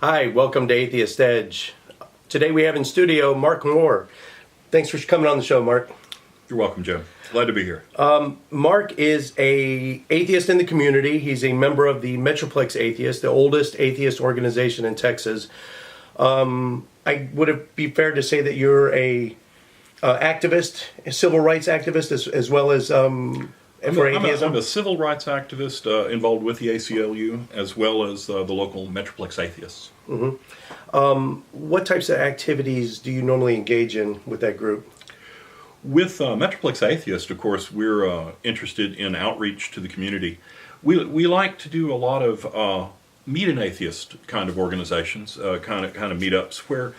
Hi, welcome to Atheist Edge. Today we have in studio Mark Moore. Thanks for coming on the show, Mark. You're welcome, Joe. Glad to be here. Mark is an atheist in the community. He's a member of the Metroplex Atheists, the oldest atheist organization in Texas. Would it be fair to say that you're a activist, a civil rights activist, as well as for atheism? I'm a civil rights activist involved with the ACLU, as well as the local Metroplex Atheists. Mm-hmm. What types of activities do you normally engage in with that group? With Metroplex Atheist, of course, we're interested in outreach to the community. We like to do a lot of meet an atheist kind of organizations, kind of meetups where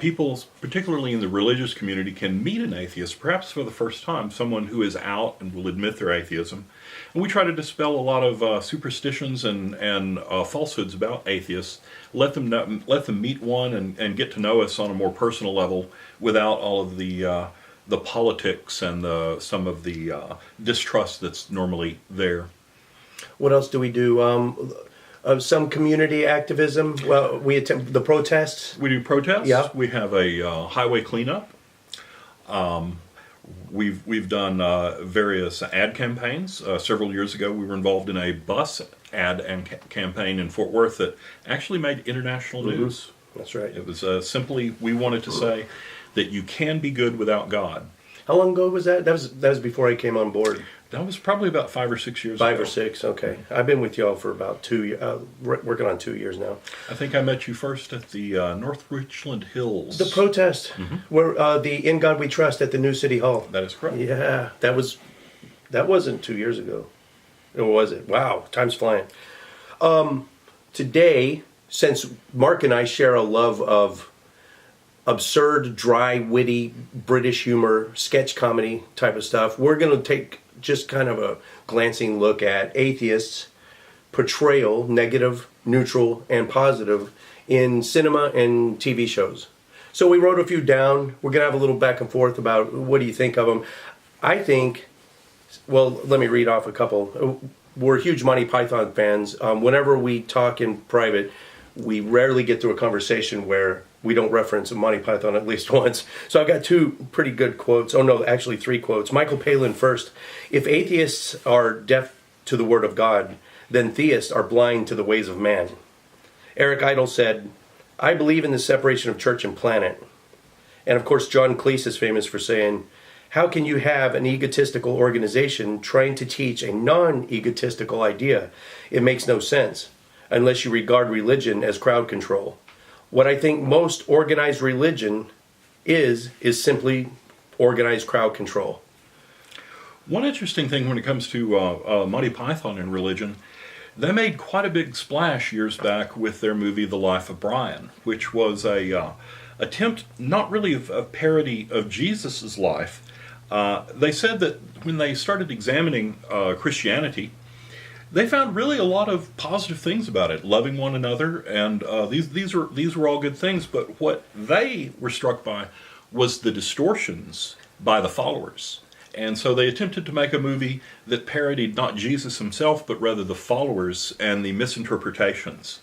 people, particularly in the religious community, can meet an atheist, perhaps for the first time, someone who is out and will admit their atheism. And we try to dispel a lot of superstitions and falsehoods about atheists, let them meet one and get to know us on a more personal level without all of the politics and some of the distrust that's normally there. What else do we do? Some community activism. Well, we attempt the protests. We do protests. Yeah. We have a highway cleanup. We've done various ad campaigns. Several years ago, we were involved in a bus ad and campaign in Fort Worth that actually made international news. That's right. It was simply, we wanted to say that you can be good without God. How long ago was that? That was before I came on board. That was probably about 5 or 6 years ago. 5 or 6, okay. I've been with y'all for about 2 years, working on 2 years now. I think I met you first at the North Richland Hills. The protest, where the In God We Trust at the new City Hall. That is correct. Yeah, that wasn't 2 years ago. Or was it? Wow, time's flying. Today, since Mark and I share a love of absurd, dry, witty, British humor, sketch comedy type of stuff, we're going to take just kind of a glancing look at atheists' portrayal, negative, neutral, and positive, in cinema and TV shows. So we wrote a few down. We're going to have a little back and forth about what do you think of them. I think, well, let me read off a couple. We're huge Monty Python fans. Whenever we talk in private, we rarely get through a conversation where we don't reference Monty Python at least once. So I've got 2 pretty good quotes. Oh no, actually 3 quotes. Michael Palin first. If atheists are deaf to the word of God, then theists are blind to the ways of man. Eric Idle said, I believe in the separation of church and planet. And of course, John Cleese is famous for saying, how can you have an egotistical organization trying to teach a non-egotistical idea? It makes no sense, unless you regard religion as crowd control. What I think most organized religion is simply organized crowd control. One interesting thing when it comes to Monty Python and religion, they made quite a big splash years back with their movie The Life of Brian, which was a attempt not really of a parody of Jesus' life. They said that when they started examining Christianity, they found really a lot of positive things about it, loving one another, and these were all good things. But what they were struck by was the distortions by the followers, and so they attempted to make a movie that parodied not Jesus himself, but rather the followers and the misinterpretations,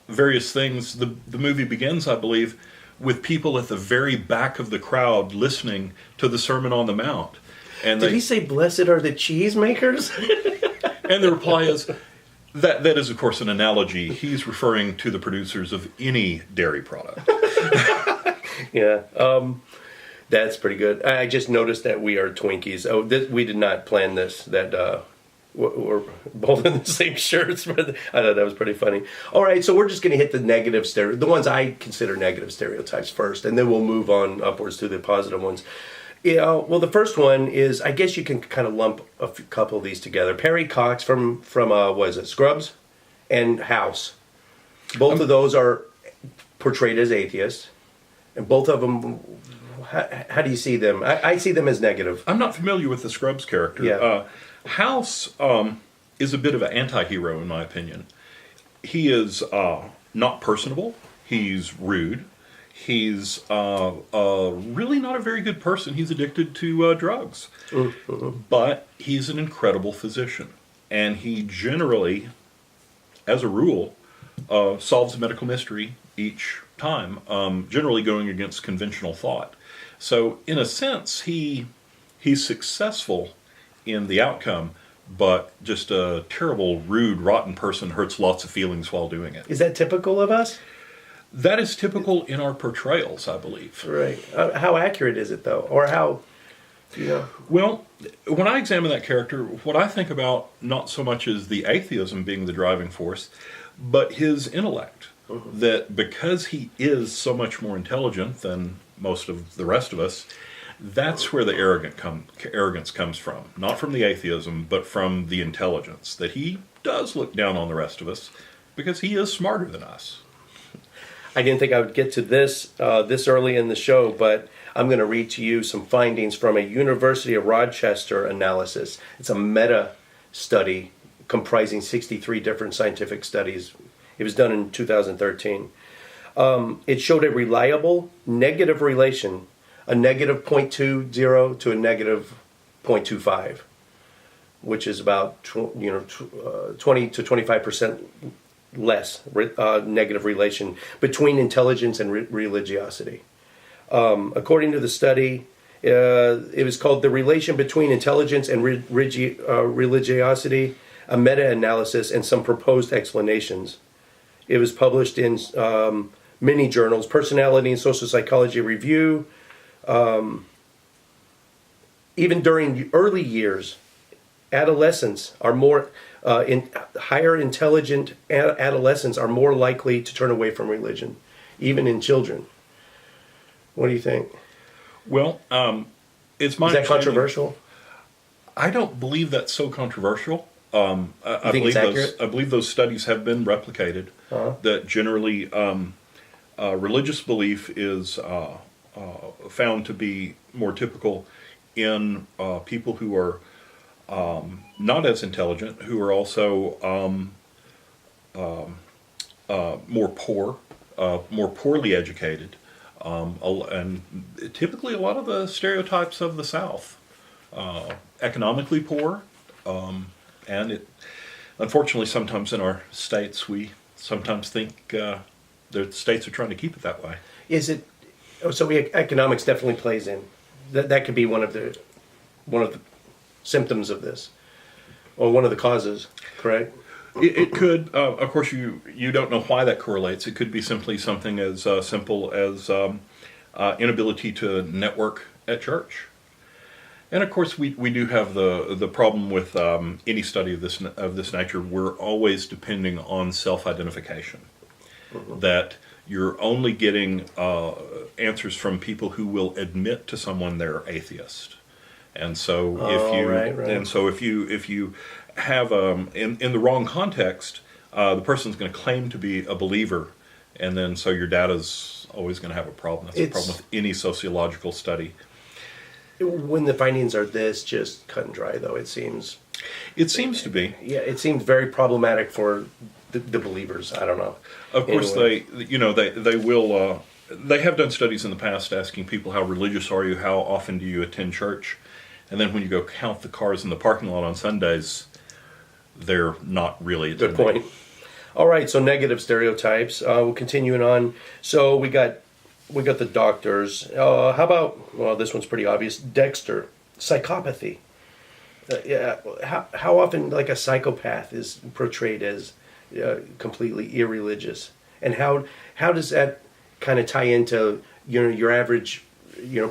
various things. The movie begins, I believe, with people at the very back of the crowd listening to the Sermon on the Mount. And Did he say, "Blessed are the cheesemakers"? And the reply is, that is, of course, an analogy. He's referring to the producers of any dairy product. Yeah, that's pretty good. I just noticed that we are Twinkies. Oh, we did not plan this, that we're both in the same shirts. But I thought that was pretty funny. All right, so we're just going to hit the negative the ones I consider negative stereotypes first, and then we'll move on upwards to the positive ones. Yeah, well, the first one is, I guess you can kind of lump a couple of these together. Perry Cox from what is it, Scrubs, and House. Both of those are portrayed as atheists, and both of them, how do you see them? I see them as negative. I'm not familiar with the Scrubs character. Yeah. House is a bit of an anti-hero, in my opinion. He is not personable. He's rude. He's really not a very good person. He's addicted to drugs. But he's an incredible physician. And he generally, as a rule, solves a medical mystery each time, generally going against conventional thought. So, in a sense, he's successful in the outcome, but just a terrible, rude, rotten person hurts lots of feelings while doing it. Is that typical of us? That is typical in our portrayals, I believe. Right. How accurate is it, though? Or how, Well, when I examine that character, what I think about not so much is the atheism being the driving force, but his intellect. Mm-hmm. That because he is so much more intelligent than most of the rest of us, that's where the arrogance comes from. Not from the atheism, but from the intelligence. That he does look down on the rest of us because he is smarter than us. I didn't think I would get to this this early in the show, but I'm going to read to you some findings from a University of Rochester analysis. It's a meta study comprising 63 different scientific studies. It was done in 2013. It showed a reliable negative relation, a negative 0.20 to a negative 0.25, which is about 20 to 25% less negative relation between intelligence and religiosity. According to the study, it was called The Relation Between Intelligence and Religiosity, a meta-analysis and some proposed explanations. It was published in many journals, Personality and Social Psychology Review. Even during early years, adolescents are more higher intelligent adolescents are more likely to turn away from religion, even in children. What do you think? Well, it's my Is that controversial? I don't believe that's so controversial. I think it's accurate? I believe those studies have been replicated. Uh-huh. That generally religious belief is found to be more typical in people who are not as intelligent, who are also more poor, more poorly educated, and typically a lot of the stereotypes of the South, economically poor, and it, unfortunately, sometimes in our states we sometimes think the states are trying to keep it that way. Is it? So economics definitely plays in. That could be one of the symptoms of this, or one of the causes. Correct. It could. Of course, you don't know why that correlates. It could be simply something as simple as inability to network at church. And of course, we do have the problem with any study of this nature. We're always depending on self-identification. Mm-hmm. That you're only getting answers from people who will admit to someone they're atheist. And so if you have in the wrong context, the person's going to claim to be a believer, and then so your data's always going to have a problem. That's a problem with any sociological study. When the findings are this just cut and dry, though, it seems. It seems to be. Yeah, it seems very problematic for the believers. I don't know. Of course, they will. They have done studies in the past asking people, how religious are you? How often do you attend church? And then when you go count the cars in the parking lot on Sundays, they're not really attending. Good point. All right, so negative stereotypes. We're continuing on. So we got the doctors. How about, well, this one's pretty obvious. Dexter, psychopathy. How often, like, a psychopath is portrayed as completely irreligious, and how does that kind of tie into your average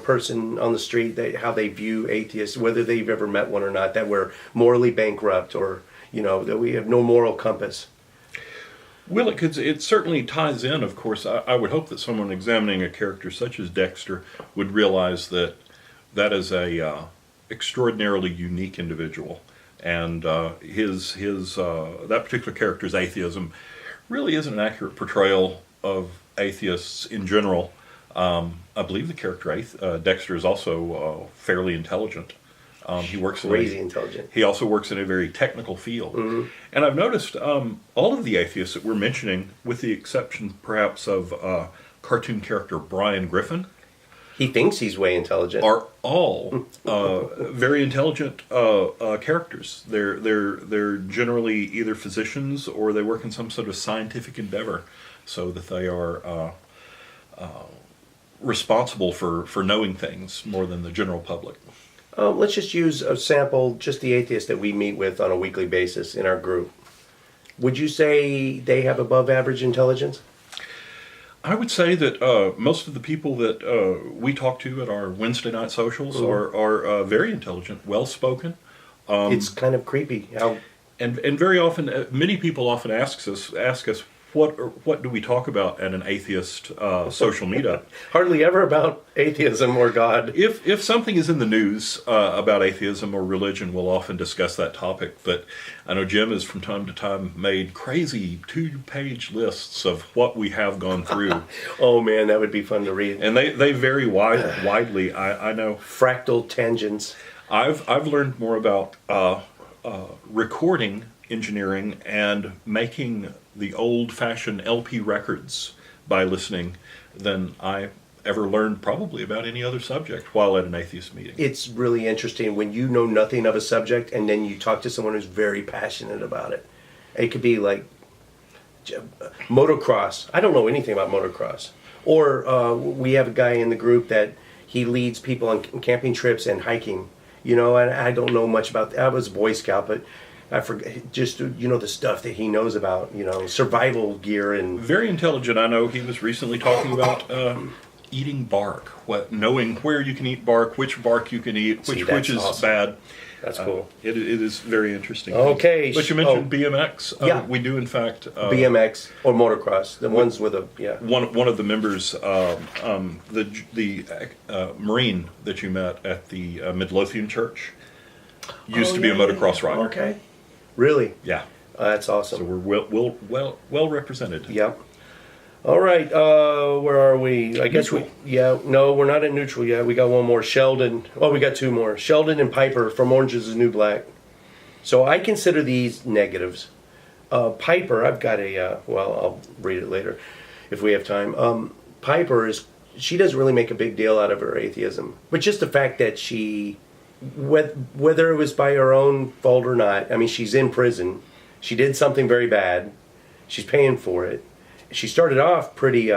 person on the street, how they view atheists, whether they've ever met one or not, that we're morally bankrupt, or that we have no moral compass? Well, it certainly ties in. Of course, I would hope that someone examining a character such as Dexter would realize that is a extraordinarily unique individual, and his that particular character's atheism really isn't an accurate portrayal of atheists in general. I believe the character Dexter is also fairly intelligent. He works crazy intelligent. He also works in a very technical field. Mm-hmm. And I've noticed all of the atheists that we're mentioning, with the exception perhaps of cartoon character Brian Griffin, He thinks he's way intelligent. are all very intelligent characters. They're generally either physicians or they work in some sort of scientific endeavor, so that they are responsible for knowing things more than the general public. Let's just use a sample, just the atheists that we meet with on a weekly basis in our group. Would you say they have above average intelligence? I would say that most of the people that we talk to at our Wednesday night socials are very intelligent, well-spoken. It's kind of creepy how... And very often, many people often ask us, what do we talk about at an atheist social meetup? Hardly ever about atheism or God. If something is in the news about atheism or religion, we'll often discuss that topic. But I know Jim has from time to time made crazy 2-page lists of what we have gone through. Oh man, that would be fun to read. And they vary widely. I know. Fractal tangents. I've learned more about recording engineering and making the old-fashioned LP records by listening than I ever learned probably about any other subject while at an atheist meeting. It's really interesting when you know nothing of a subject and then you talk to someone who's very passionate about it. It could be like motocross. I don't know anything about motocross. Or we have a guy in the group that he leads people on camping trips and hiking. You know, and I don't know much about that. I was a Boy Scout, but I forget just, you know, the stuff that he knows about, you know, survival gear and... Very intelligent. I know he was recently talking about eating bark, knowing where you can eat bark, which bark you can eat, which is awesome. Bad. That's cool. It is very interesting. Okay. But you mentioned BMX. Yeah. We do, in fact... BMX or motocross, the ones with a... Yeah. One of the members, the Marine that you met at the Midlothian Church, used to be a motocross rider. Okay. Really? Yeah. That's awesome. So we're well represented. Yep. All right. Where are we? I guess Neutral. No, we're not at neutral yet. We got one more. Sheldon. Oh, we got two more. Sheldon and Piper from Orange is the New Black. So I consider these negatives. Piper, I've got a. Well, I'll read it later, if we have time. Piper she doesn't really make a big deal out of her atheism, but just the fact that she. Whether it was by her own fault or not, I mean, she's in prison. She did something very bad. She's paying for it. She started off pretty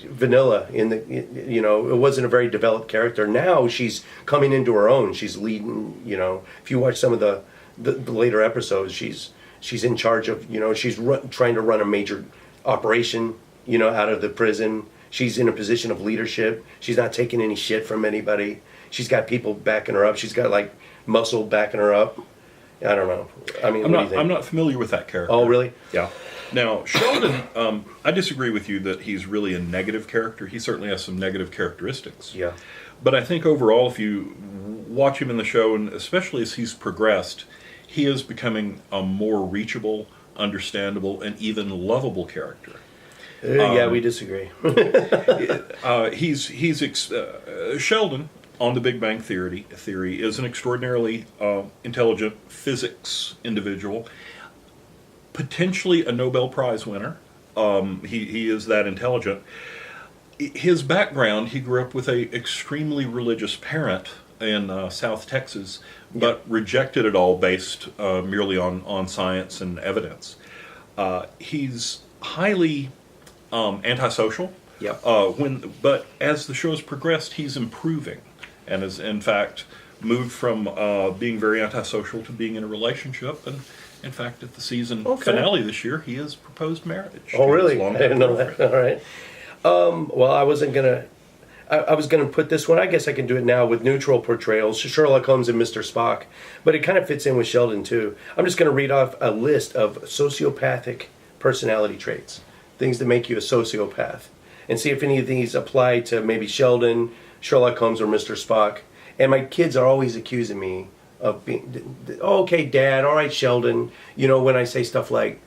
vanilla in the, you know, it wasn't a very developed character. Now she's coming into her own. She's leading, you know, if you watch some of the later episodes, she's in charge of, you know, she's trying to run a major operation, you know, out of the prison. She's in a position of leadership. She's not taking any shit from anybody. She's got people backing her up. She's got like muscle backing her up. I don't know. I mean, what do you think? I'm not familiar with that character. Oh, really? Yeah. Now, Sheldon, I disagree with you that he's really a negative character. He certainly has some negative characteristics. Yeah. But I think overall, if you watch him in the show, and especially as he's progressed, he is becoming a more reachable, understandable, and even lovable character. Yeah, we disagree. Sheldon on The Big Bang Theory is an extraordinarily intelligent physics individual, potentially a Nobel Prize winner. He is that intelligent. His background, he grew up with a extremely religious parent in South Texas, but rejected it all based merely on science and evidence. He's highly antisocial. Yeah. But as the show has progressed, he's improving, and has in fact moved from being very antisocial to being in a relationship. And in fact, at the season finale this year, he has proposed marriage. Oh, really? I didn't know that. All right. Well, I wasn't gonna. I was gonna put this one. I guess I can do it now with neutral portrayals. Sherlock Holmes and Mr. Spock, but it kind of fits in with Sheldon too. I'm just gonna read off a list of sociopathic personality traits. Things that make you a sociopath, and see if any of these apply to maybe Sheldon, Sherlock Holmes, or Mr. Spock. And my kids are always accusing me of being, oh, okay, Dad, all right, Sheldon. You know, when I say stuff like,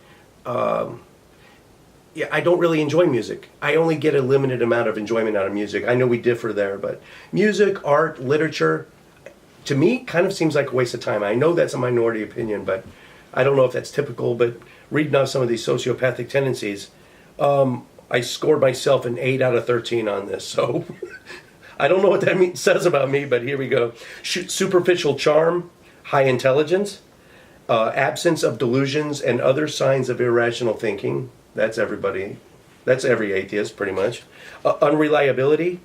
yeah, I don't really enjoy music. I only get a limited amount of enjoyment out of music. I know we differ there, but music, art, literature, to me, kind of seems like a waste of time. I know that's a minority opinion, but I don't know if that's typical. But reading off some of these sociopathic tendencies, I scored myself an 8 out of 13 on this, so I don't know what that says about me, but here we go. Superficial charm, high intelligence, absence of delusions and other signs of irrational thinking. That's everybody. That's every atheist, pretty much. Unreliability,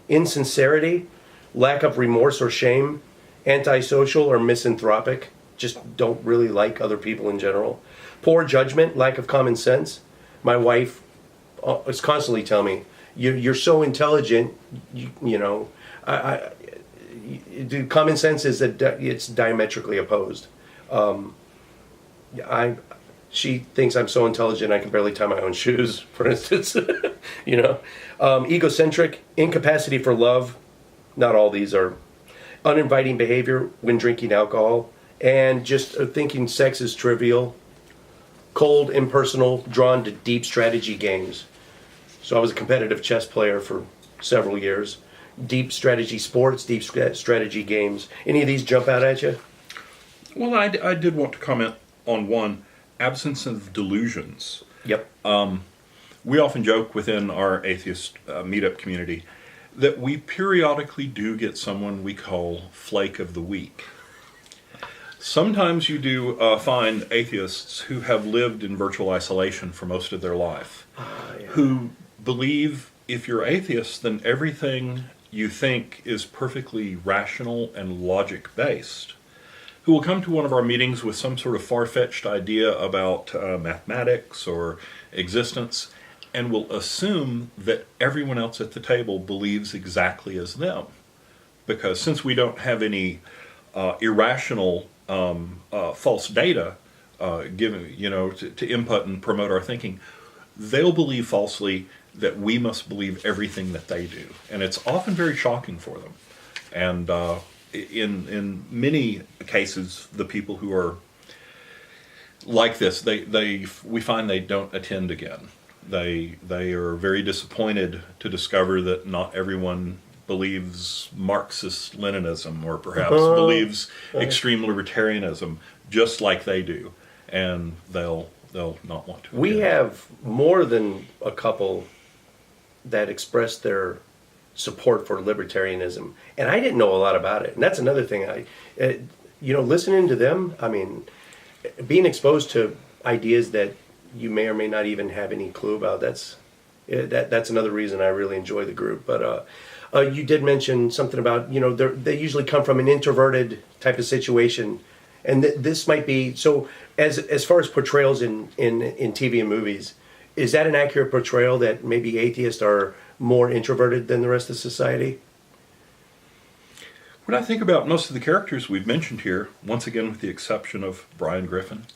insincerity, lack of remorse or shame, antisocial or misanthropic, just don't really like other people in general. Poor judgment, lack of common sense. My wife is constantly telling me, you're so intelligent, you know, common sense is that it's diametrically opposed. She thinks I'm so intelligent I can barely tie my own shoes, for instance. You know, egocentric, incapacity for love. Not all these are. Uninviting behavior when drinking alcohol, and just thinking sex is trivial. Cold, impersonal, drawn to deep strategy games. So I was a competitive chess player for several years. Deep strategy sports, deep strategy games. Any of these jump out at you? Well, I did want to comment on one, absence of delusions. Yep. We often joke within our atheist meetup community that we periodically do get someone we call Flake of the Week. Sometimes you do find atheists who have lived in virtual isolation for most of their life, who believe if you're atheist, then everything you think is perfectly rational and logic-based, who will come to one of our meetings with some sort of far-fetched idea about mathematics or existence, and will assume that everyone else at the table believes exactly as them. Because since we don't have any irrational false data given, you know, to input and promote our thinking, they'll believe falsely that we must believe everything that they do. And it's often very shocking for them. And in many cases, the people who are like this, we find they don't attend again. They are very disappointed to discover that not everyone believes Marxist-Leninism or perhaps believes extreme libertarianism just like they do, and they'll not want to. We have more than a couple that express their support for libertarianism, and I didn't know a lot about it. And that's another thing. Listening to them, I mean, being exposed to ideas that you may or may not even have any clue about. That's another reason I really enjoy the group. But you did mention something about, you know, they usually come from an introverted type of situation, and this might be so. As far as portrayals in TV and movies, is that an accurate portrayal that maybe atheists are more introverted than the rest of society? When I think about most of the characters we've mentioned here, once again with the exception of Brian Griffin,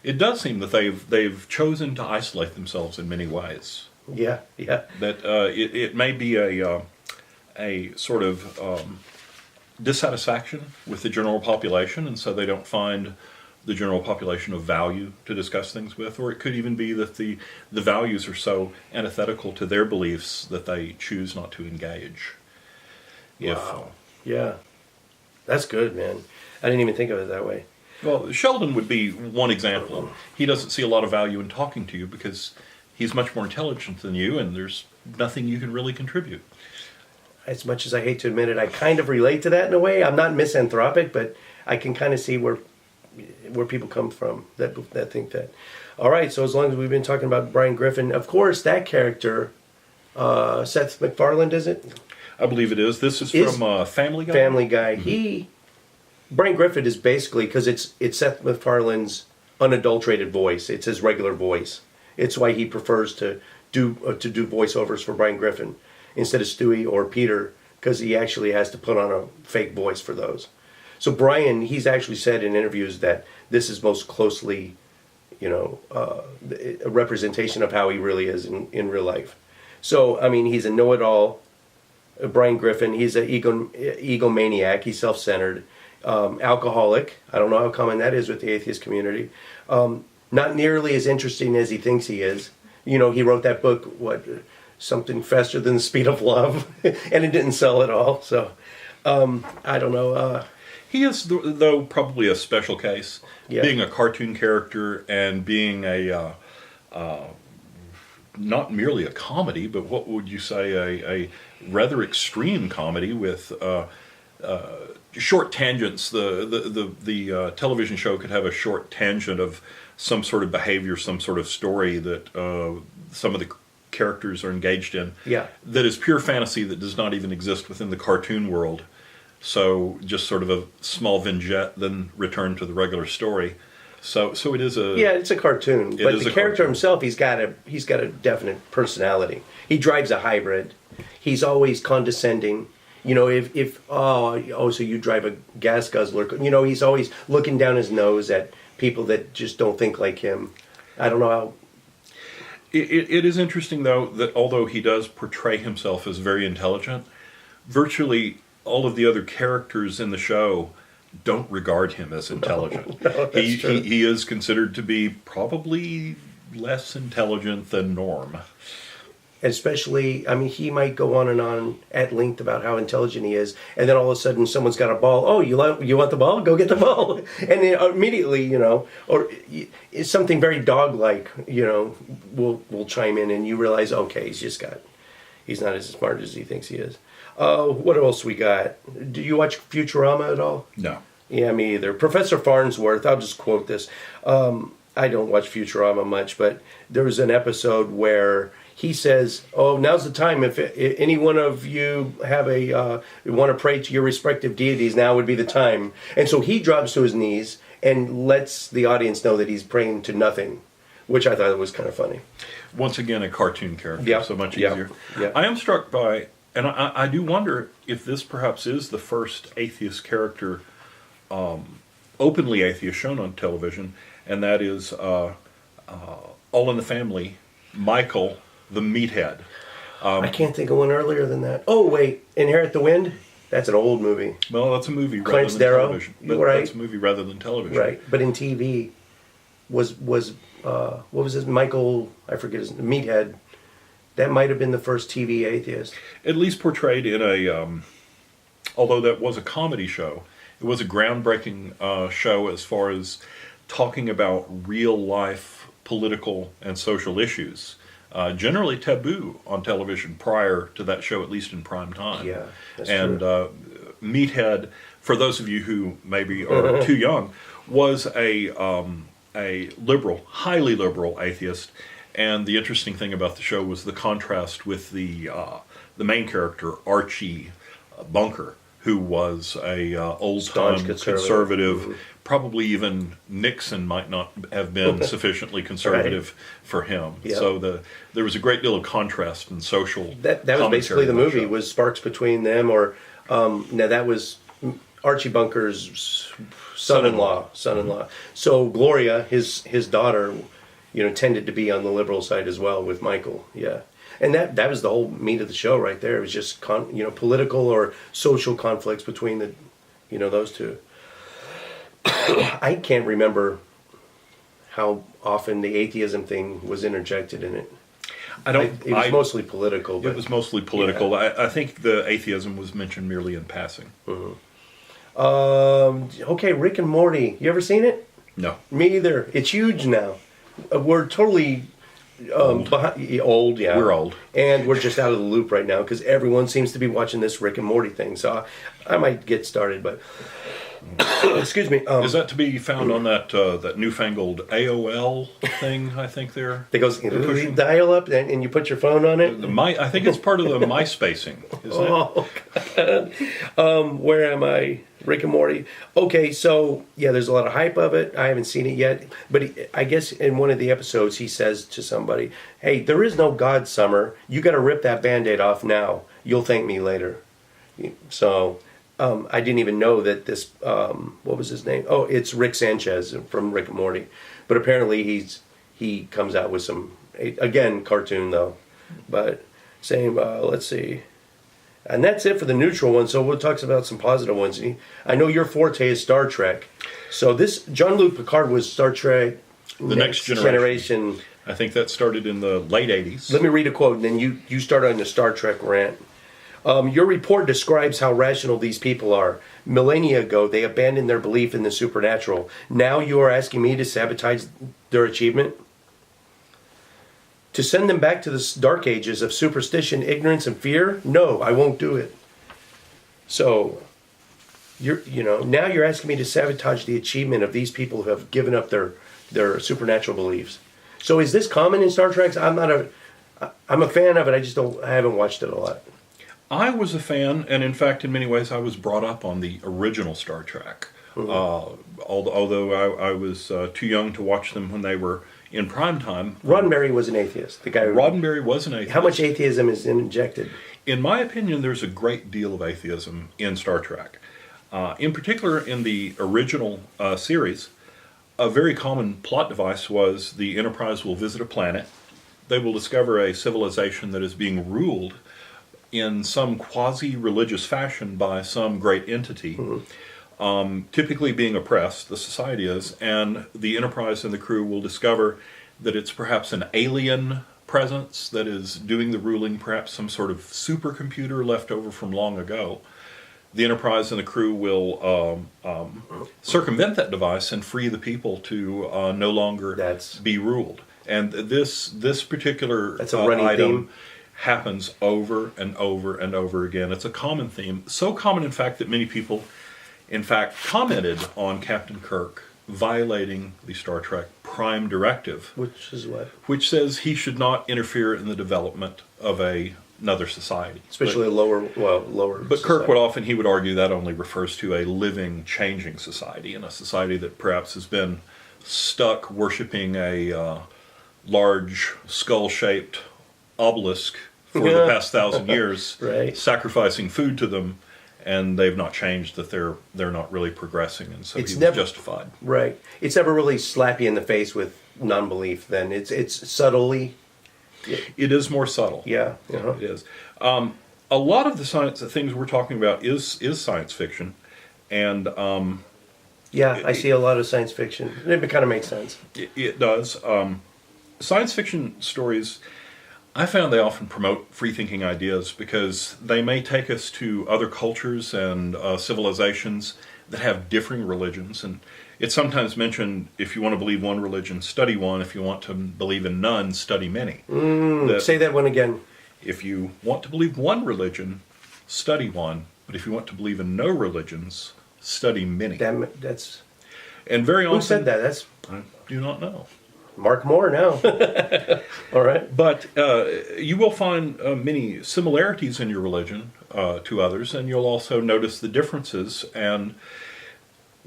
it does seem that they've chosen to isolate themselves in many ways. Yeah. That it may be a sort of dissatisfaction with the general population, and so they don't find the general population of value to discuss things with, or it could even be that the values are so antithetical to their beliefs that they choose not to engage. Wow. Yeah. That's good, man. I didn't even think of it that way. Well, Sheldon would be one example. He doesn't see a lot of value in talking to you because he's much more intelligent than you, and there's nothing you can really contribute. As much as I hate to admit it, I kind of relate to that in a way. I'm not misanthropic, but I can kind of see where people come from that think that. All right, so as long as we've been talking about Brian Griffin, of course, that character, Seth MacFarlane, is it? I believe it is. This is from Family Guy. Family Guy. Mm-hmm. Brian Griffin is basically, because it's Seth MacFarlane's unadulterated voice. It's his regular voice. It's why he prefers to do voiceovers for Brian Griffin instead of Stewie or Peter, because he actually has to put on a fake voice for those. So Brian, he's actually said in interviews that this is most closely, a representation of how he really is in real life. So, I mean, he's a know-it-all. Brian Griffin, he's an egomaniac. He's self-centered. Alcoholic. I don't know how common that is with the atheist community. Not nearly as interesting as he thinks he is. You know, he wrote that book, Something Faster Than the Speed of Love, and it didn't sell at all. So, I don't know. He is, though, probably a special case. Yeah. Being a cartoon character and being a not merely a comedy, but what would you say, a rather extreme comedy with short tangents. The television show could have a short tangent of some sort of behavior, some sort of story that some of the characters are engaged in. Yeah. That is pure fantasy that does not even exist within the cartoon world. So just sort of a small vignette, then return to the regular story. So it is a it's a cartoon, but the character himself, he's got a definite personality. He drives a hybrid. He's always condescending. You know, if so you drive a gas guzzler. You know, he's always looking down his nose at people that just don't think like him. I don't know how. It is interesting though that although he does portray himself as very intelligent, virtually all of the other characters in the show don't regard him as intelligent. No, that's true. He is considered to be probably less intelligent than Norm. Especially, I mean, he might go on and on at length about how intelligent he is, and then all of a sudden someone's got a ball. Oh, you want the ball? Go get the ball. And then immediately, you know, or it's something very dog-like, you know, will chime in, and you realize, okay, he's not as smart as he thinks he is. What else we got? Do you watch Futurama at all? No. Yeah, me either. Professor Farnsworth, I'll just quote this. I don't watch Futurama much, but there was an episode where he says, "Oh, now's the time. If any one of you have want to pray to your respective deities, now would be the time." And so he drops to his knees and lets the audience know that he's praying to nothing, which I thought was kind of funny. Once again, a cartoon character, Yeah. so much Yeah. easier. Yeah. I am struck by, and I do wonder if this perhaps is the first atheist character, openly atheist, shown on television, and that is All in the Family, Michael the Meathead. I can't think of one earlier than that. Oh, wait, Inherit the Wind? That's an old movie. Well, that's a movie rather Clarence than Darrow, television. right. That's a movie rather than television. Right, but in TV was what was his Michael? I forget his Meathead. That might have been the first TV atheist. At least portrayed in a, although that was a comedy show, it was a groundbreaking show as far as talking about real life political and social issues. Generally taboo on television prior to that show, at least in prime time. Yeah, that's and true. Meathead, for those of you who maybe are too young, was a liberal, highly liberal atheist. And the interesting thing about the show was the contrast with the main character, Archie Bunker, who was a old-time conservative. Mm-hmm. Probably even Nixon might not have been sufficiently conservative for him. Yep. So there was a great deal of contrast and social. That was basically the movie. Was sparks between them, or no? That was Archie Bunker's son-in-law. Mm-hmm. So Gloria, his daughter, you know, tended to be on the liberal side as well with Michael. Yeah. And that was the whole meat of the show right there. It was just political or social conflicts between those two. I can't remember how often the atheism thing was interjected in it. It was mostly political. But, it was mostly political. Yeah. I think the atheism was mentioned merely in passing. Mm-hmm. Okay, Rick and Morty. You ever seen it? No. Me either. It's huge now. We're totally old, yeah. We're old. And we're just out of the loop right now because everyone seems to be watching this Rick and Morty thing. So I might get started, but excuse me. Is that to be found on that newfangled AOL thing? I think they're pushing dial up and you put your phone on it. I think it's part of the MySpacing, isn't it? Where am I? Rick and Morty. Okay, so yeah, there's a lot of hype of it. I haven't seen it yet, but I guess in one of the episodes he says to somebody, "Hey, there is no God, Summer. You got to rip that Band-Aid off now. You'll thank me later." So I didn't even know that this. What was his name? Oh, it's Rick Sanchez from Rick and Morty. But apparently he comes out with some again cartoon though, but same. Let's see. And that's it for the neutral one. So we'll talk about some positive ones. I know your forte is Star Trek. So this Jean-Luc Picard was Star Trek The Next Generation. I think that started in the late 80s. Let me read a quote, and then you start on the Star Trek rant. Your report describes how rational these people are. Millennia ago, they abandoned their belief in the supernatural. Now you are asking me to sabotage their achievement? To send them back to the dark ages of superstition, ignorance, and fear? No, I won't do it. So, now you're asking me to sabotage the achievement of these people who have given up their supernatural beliefs. So is this common in Star Trek? I'm a fan of it. I haven't watched it a lot. I was a fan, and in fact, in many ways, I was brought up on the original Star Trek. Although I was too young to watch them when they were in prime time. Roddenberry was an atheist. The guy. Roddenberry was an atheist. How much atheism is injected? In my opinion, there's a great deal of atheism in Star Trek. In particular, in the original series, a very common plot device was the Enterprise will visit a planet. They will discover a civilization that is being ruled in some quasi-religious fashion by some great entity. Typically being oppressed, the society is, and the Enterprise and the crew will discover that it's perhaps an alien presence that is doing the ruling, perhaps some sort of supercomputer left over from long ago. The Enterprise and the crew will circumvent that device and free the people to no longer be ruled. And this particular That's a running item theme. Happens over and over and over again. It's a common theme, so common in fact that many people in fact commented on Captain Kirk violating the Star Trek Prime Directive, Which is what? which says he should not interfere in the development of another society. Especially lower. But Kirk would argue that only refers to a living, changing society, and a society that perhaps has been stuck worshiping a large skull-shaped obelisk for the past 1,000 years, Right. sacrificing food to them, and they've not changed, that they're not really progressing, and so he was justified. Right. It's never really slap you in the face with non-belief. Then it's subtly. It is more subtle. Yeah. It is. A lot of the things we're talking about is science fiction, and Yeah, I see a lot of science fiction. It kind of makes sense. it does. Science fiction stories, I found they often promote free-thinking ideas because they may take us to other cultures and civilizations that have differing religions. And it's sometimes mentioned, if you want to believe one religion, study one. If you want to believe in none, study many. Say that one again. If you want to believe one religion, study one. But if you want to believe in no religions, study many. That's. And very often... Who said that? I do not know. Mark Moore now. All right. But you will find many similarities in your religion to others, and you'll also notice the differences. And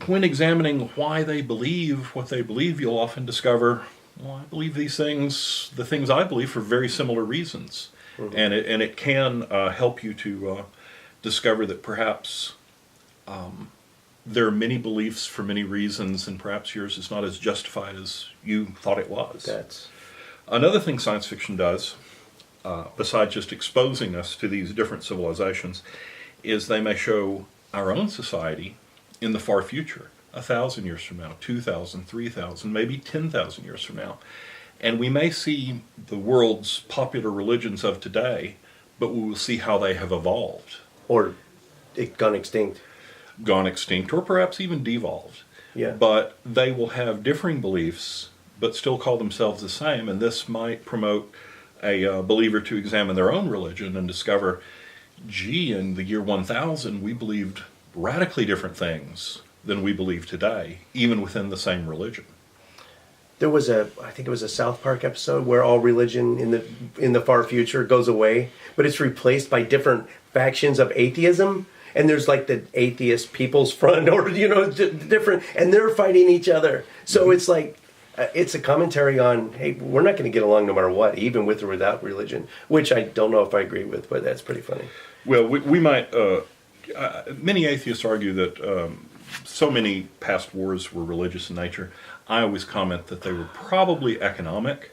when examining why they believe what they believe, you'll often discover, well, I believe these things, the things I believe, for very similar reasons. And it can help you to discover that perhaps there are many beliefs for many reasons, and perhaps yours is not as justified as you thought it was. Another thing science fiction does, besides just exposing us to these different civilizations, is they may show our own society in the far future, 1,000 years from now, 2,000, 3,000, maybe 10,000 years from now. And we may see the world's popular religions of today, but we will see how they have evolved. Or gone extinct. Gone extinct, or perhaps even devolved. Yeah. But they will have differing beliefs, but still call themselves the same, and this might promote a believer to examine their own religion and discover, gee, in the year 1000 we believed radically different things than we believe today, even within the same religion. There was I think it was a South Park episode where all religion in the far future goes away, but it's replaced by different factions of atheism. And there's like the atheist People's Front, or different, and they're fighting each other. So it's like it's a commentary on, hey, we're not going to get along no matter what, even with or without religion. Which I don't know if I agree with, but that's pretty funny. Well, we might. Many atheists argue that so many past wars were religious in nature. I always comment that they were probably economic,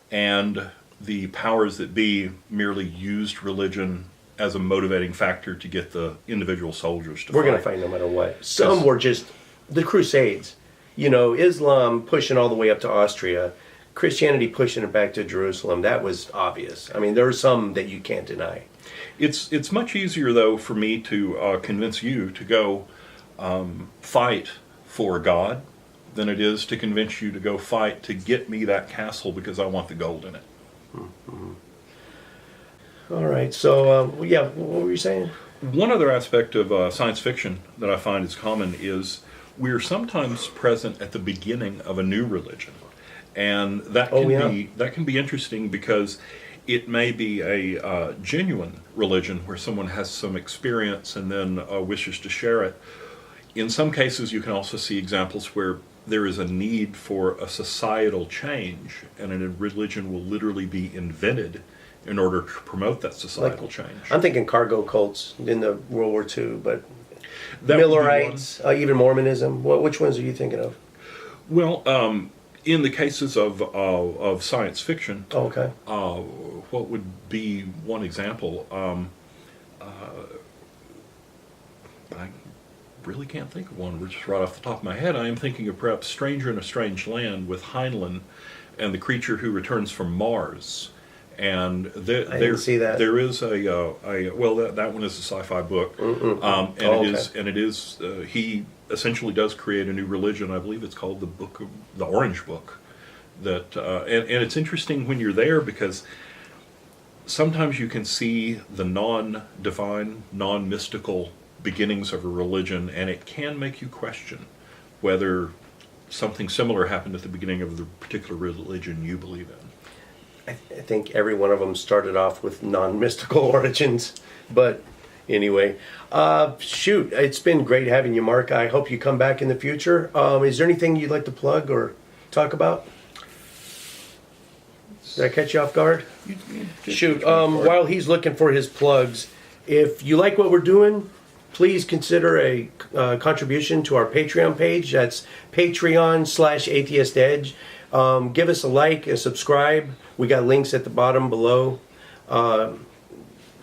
and the powers that be merely used religion as a motivating factor to get the individual soldiers to fight. We're going to fight no matter what. Some were just the Crusades. Islam pushing all the way up to Austria, Christianity pushing it back to Jerusalem. That was obvious. I mean, there are some that you can't deny. It's much easier, though, for me to convince you to go fight for God than it is to convince you to go fight to get me that castle because I want the gold in it. All right. So, yeah, what were you saying? One other aspect of science fiction that I find is common is we're sometimes present at the beginning of a new religion, and that can be interesting because it may be a genuine religion where someone has some experience and then wishes to share it. In some cases, you can also see examples where there is a need for a societal change, and a religion will literally be invented in order to promote that societal change. I'm thinking cargo cults in the World War II, but That Millerites, even Mormonism. Which ones are you thinking of? Well, in the cases of science fiction, Oh, okay. what would be one example? I really can't think of one just right off the top of my head. I am thinking of perhaps Stranger in a Strange Land with Heinlein and the creature who returns from Mars. And I didn't see that. There is that one is a sci-fi book, he essentially does create a new religion. I believe it's called the Orange Book. That and it's interesting when you're there because sometimes you can see the non-divine, non-mystical beginnings of a religion, and it can make you question whether something similar happened at the beginning of the particular religion you believe in. I think every one of them started off with non-mystical origins. But anyway, shoot, it's been great having you, Mark. I hope you come back in the future. Is there anything you'd like to plug or talk about? Did I catch you off guard? Shoot, while he's looking for his plugs, if you like what we're doing, please consider a contribution to our Patreon page. That's Patreon/AtheistEdge. Give us a like and subscribe. We got links at the bottom below.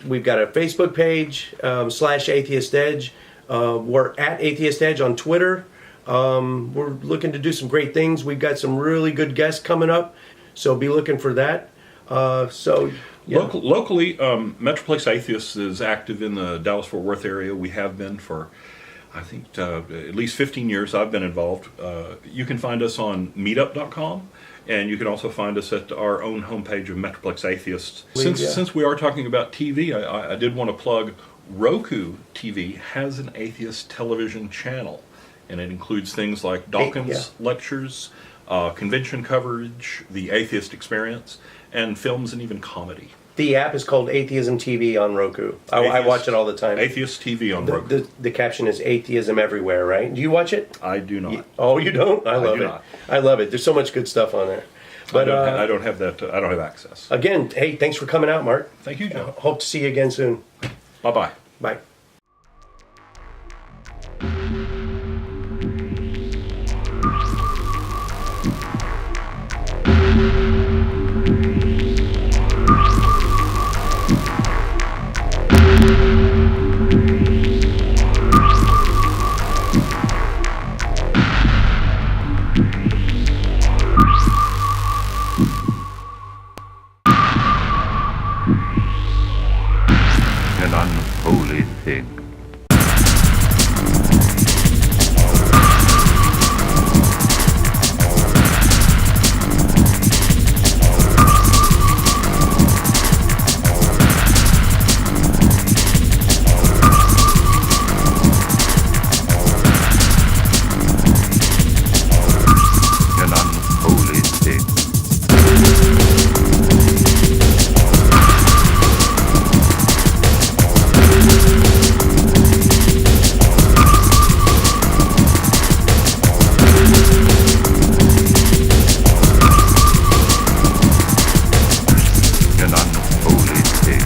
We've got a Facebook page, /AtheistEdge. We're at AtheistEdge on Twitter. We're looking to do some great things. We've got some really good guests coming up, so be looking for that. Locally, Metroplex Atheists is active in the Dallas-Fort Worth area. We have been for, I think, at least 15 years I've been involved. You can find us on meetup.com, and you can also find us at our own homepage of Metroplex Atheists. Since we are talking about TV, I did want to plug Roku TV has an atheist television channel, and it includes things like Dawkins lectures, convention coverage, the atheist experience, and films and even comedy. The app is called Atheism TV on Roku. I watch it all the time. Atheist TV on Roku. The caption is Atheism Everywhere, right? Do you watch it? I do not. Oh, you don't? I love it. I love it. There's so much good stuff on there. But I don't have that. I don't have access. Again, hey, thanks for coming out, Mark. Thank you, Joe. Hope to see you again soon. Bye-bye. Bye. An unholy thing. An unholy thing. An unholy thing.